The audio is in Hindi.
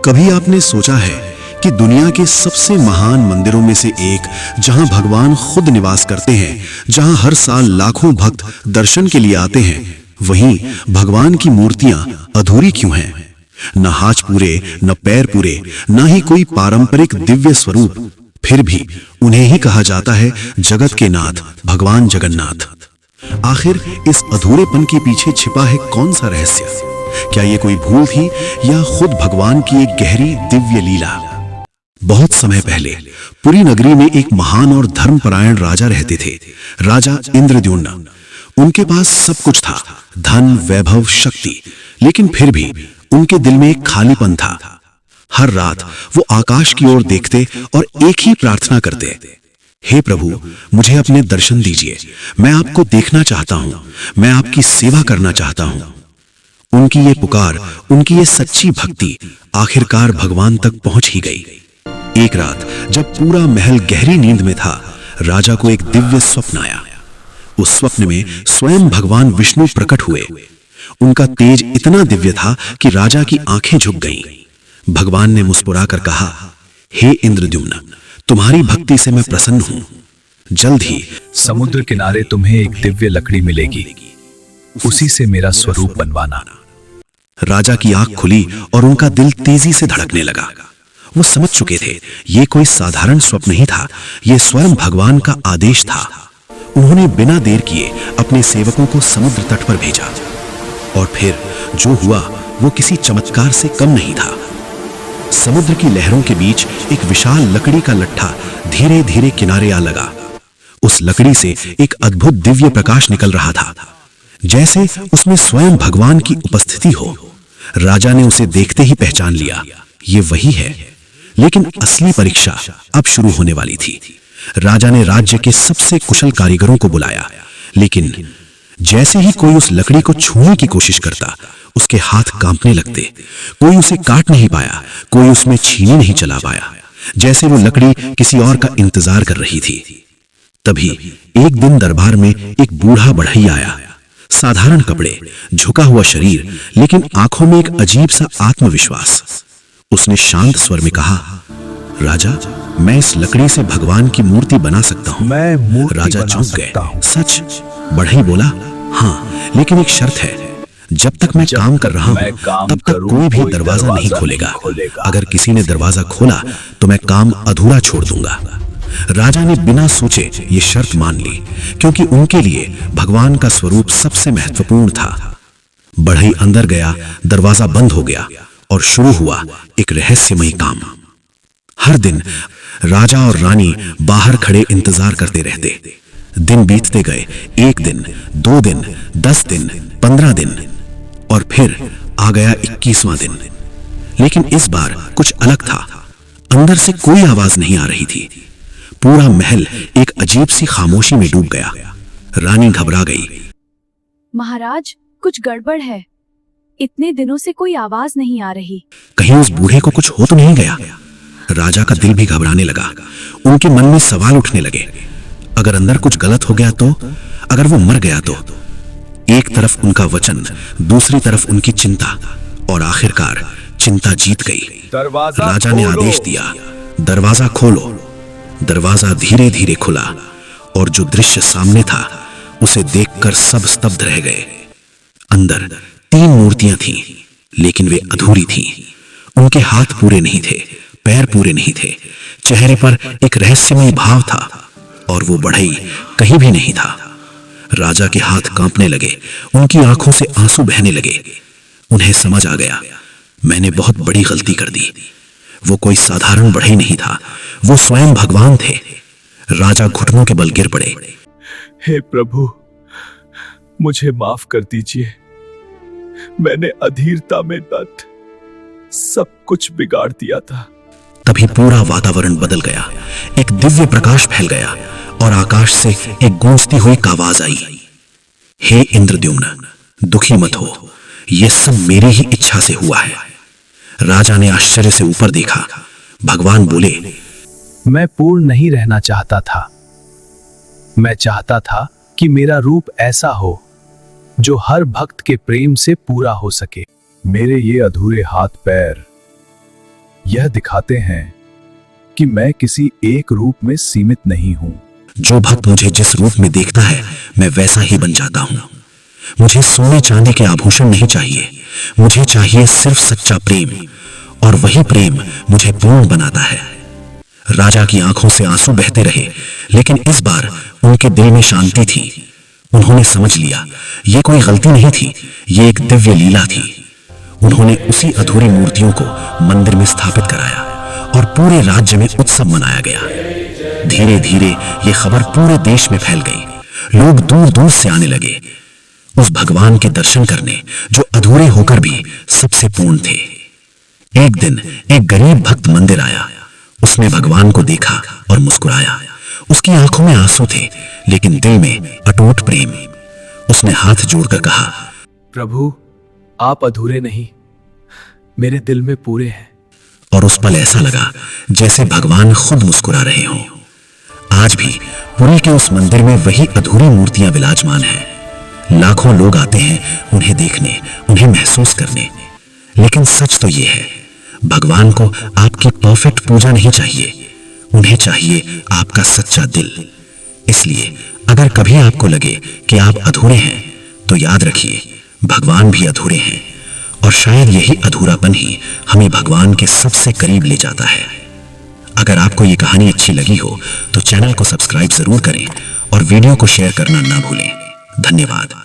कभी आपने सोचा है कि दुनिया के सबसे महान मंदिरों में से एक, जहां भगवान खुद निवास करते हैं, जहां हर साल लाखों भक्त दर्शन के लिए आते हैं, वहीं भगवान की मूर्तियां अधूरी क्यों हैं? न हाथ पूरे, न पैर पूरे, न ही कोई पारंपरिक दिव्य स्वरूप, फिर भी उन्हें ही कहा जाता है जगत के नाथ भगवान जगन्नाथ। आखिर इस अधूरेपन के पीछे छिपा है कौन सा रहस्य? क्या ये कोई भूल थी या खुद भगवान की एक गहरी दिव्य लीला? बहुत समय पहले पुरी नगरी में एक महान और धर्मपरायण राजा रहते थे, राजा इंद्रद्युम्न। उनके पास सब कुछ था, धन, वैभव, शक्ति, लेकिन फिर भी उनके दिल में एक खालीपन था। हर रात वो आकाश की ओर देखते और एक ही प्रार्थना करते, हे प्रभु, मुझे अपने दर्शन दीजिए, मैं आपको देखना चाहता हूं, मैं आपकी सेवा करना चाहता हूं। उनकी ये पुकार, उनकी ये सच्ची भक्ति आखिरकार भगवान तक पहुंच ही गई। एक रात जब पूरा महल गहरी नींद में था, राजा को एक दिव्य स्वप्न आया। उस स्वप्न में स्वयं भगवान विष्णु प्रकट हुए। उनका तेज इतना दिव्य था कि राजा की आंखें झुक गईं। भगवान ने मुस्कुराकर कहा, हे इंद्रद्युम्न, तुम्हारी भक्ति से मैं प्रसन्न हूं। जल्द ही समुद्र किनारे तुम्हें एक दिव्य लकड़ी मिलेगी, उसी से मेरा स्वरूप बनवाना। राजा की आंख खुली और उनका दिल तेजी से धड़कने लगा। वो समझ चुके थे ये कोई साधारण स्वप्न नहीं था, ये स्वयं भगवान का आदेश था। उन्होंने बिना देर किए अपने सेवकों को समुद्र तट पर भेजा और फिर जो हुआ वो किसी चमत्कार से कम नहीं था। समुद्र की लहरों के बीच एक विशाल लकड़ी का लट्ठा धीरे धीरे किनारे आ लगा। उस लकड़ी से एक अद्भुत दिव्य प्रकाश निकल रहा था, जैसे उसमें स्वयं भगवान की उपस्थिति हो। राजा ने उसे देखते ही पहचान लिया, ये वही है। लेकिन असली परीक्षा अब शुरू होने वाली थी। राजा ने राज्य के सबसे कुशल कारीगरों को बुलाया, लेकिन जैसे ही कोई उस लकड़ी को छूने की कोशिश करता, उसके हाथ कांपने लगते। कोई उसे काट नहीं पाया, कोई उसमें छीनी नहीं चला पाया, जैसे वो लकड़ी किसी और का इंतजार कर रही थी। तभी एक दिन दरबार में एक बूढ़ा बढ़ई आया। साधारण कपड़े, झुका हुआ शरीर, लेकिन आंखों में एक अजीब सा आत्मविश्वास। उसने शांत स्वर में कहा, राजा, मैं इस लकड़ी से भगवान की मूर्ति बना सकता हूं। राजा चौंक गए। सच? बढ़ई बोला, हाँ, लेकिन एक शर्त है, जब तक मैं काम कर रहा हूं तब तक कोई भी दरवाजा नहीं खोलेगा। अगर किसी ने दरवाजा खोला तो मैं काम अधूरा छोड़ दूंगा। राजा ने बिना सोचे ये शर्त मान ली, क्योंकि उनके लिए भगवान का स्वरूप सबसे महत्वपूर्ण था। बढ़ई अंदर गया, दरवाजा बंद हो गया और शुरू हुआ एक रहस्यमयी काम। हर दिन राजा और रानी बाहर खड़े इंतजार करते रहते। दिन बीतते गए, 1 दिन, 2 दिन, 10 दिन, 15 दिन और फिर आ गया 21वां दिन। लेकिन इस बार कुछ अलग था। अंदर से कोई आवाज नहीं आ रही थी। पूरा महल एक अजीब सी खामोशी में डूब गया। रानी घबरा गई। महाराज, कुछ गड़बड़ है, इतने दिनों से कोई आवाज नहीं आ रही। कहीं उस बूढ़े को कुछ हो तो नहीं गया? राजा का दिल भी घबराने लगा। उनके मन में सवाल उठने लगे, अगर अंदर कुछ गलत हो गया तो? अगर वो मर गया तो? एक तरफ उनका वचन, दूसरी तरफ उनकी चिंता, और आखिरकार चिंता जीत गई। राजा ने आदेश दिया, दरवाजा खोलो। दरवाजा धीरे धीरे खुला और जो दृश्य सामने था उसे देखकर सब स्तब्ध रह गए। अंदर 3 मूर्तियां थीं, लेकिन वे अधूरी थीं। उनके हाथ पूरे नहीं थे, पैर पूरे नहीं थे, चेहरे पर एक रहस्यमय भाव था और वो बढ़ई कहीं भी नहीं था। राजा के हाथ कांपने लगे, उनकी आंखों से आंसू बहने लगे। उन्हें समझ आ गया, मैंने बहुत बड़ी गलती कर दी। वो कोई साधारण बढ़ई नहीं था, वो स्वयं भगवान थे। राजा घुटनों के बल गिर पड़े। हे प्रभु, मुझे माफ कर दीजिए, मैंने अधीरता में तट सब कुछ बिगाड़ दिया था। तभी पूरा वातावरण बदल गया। एक दिव्य प्रकाश फैल गया और आकाश से एक गूंजती हुई आवाज आई, हे इंद्रद्युम्न, दुखी मत हो, यह सब मेरी ही इच्छा से हुआ है। राजा ने आश्चर्य से ऊपर देखा। भगवान बोले, मैं पूर्ण नहीं रहना चाहता था, मैं चाहता था कि मेरा रूप ऐसा हो जो हर भक्त के प्रेम से पूरा हो सके। मेरे ये अधूरे हाथ पैर यह दिखाते हैं कि मैं किसी एक रूप में सीमित नहीं हूं। जो भक्त मुझे जिस रूप में देखता है मैं वैसा ही बन जाता हूं। मुझे सोने चांदी के आभूषण नहीं चाहिए, मुझे चाहिए सिर्फ सच्चा प्रेम, और वही प्रेम मुझे पूर्ण बनाता है। राजा की आंखों से आंसू बहते रहे, लेकिन इस बार उनके दिल में शांति थी। उन्होंने समझ लिया ये कोई गलती नहीं थी, ये एक दिव्य लीला थी। उन्होंने उसी अधूरी मूर्तियों को मंदिर में स्थापित कराया और पूरे राज्य में उत्सव मनाया गया। धीरे धीरे ये खबर पूरे देश में फैल गई। लोग दूर दूर से आने लगे उस भगवान के दर्शन करने जो अधूरे होकर भी सबसे पूर्ण थे। एक दिन एक गरीब भक्त मंदिर आया। उसने भगवान को देखा और मुस्कुराया। उसकी आंखों में आंसू थे, लेकिन दिल में अटूट प्रेम। उसने हाथ जोड़कर कहा, प्रभु, आप अधूरे नहीं, मेरे दिल में पूरे हैं। और उस पल ऐसा लगा जैसे भगवान खुद मुस्कुरा रहे हों। आज भी पुरी के उस मंदिर में वही अधूरी मूर्तियां विराजमान हैं। लाखों लोग आते हैं उन्हें देखने, उन्हें महसूस करने। लेकिन सच तो ये है, भगवान को आपकी परफेक्ट पूजा नहीं चाहिए, उन्हें चाहिए आपका सच्चा दिल। इसलिए अगर कभी आपको लगे कि आप अधूरे हैं, तो याद रखिए भगवान भी अधूरे हैं, और शायद यही अधूरापन ही हमें भगवान के सबसे करीब ले जाता है। अगर आपको ये कहानी अच्छी लगी हो तो चैनल को सब्सक्राइब जरूर करें और वीडियो को शेयर करना ना भूलें। धन्यवाद।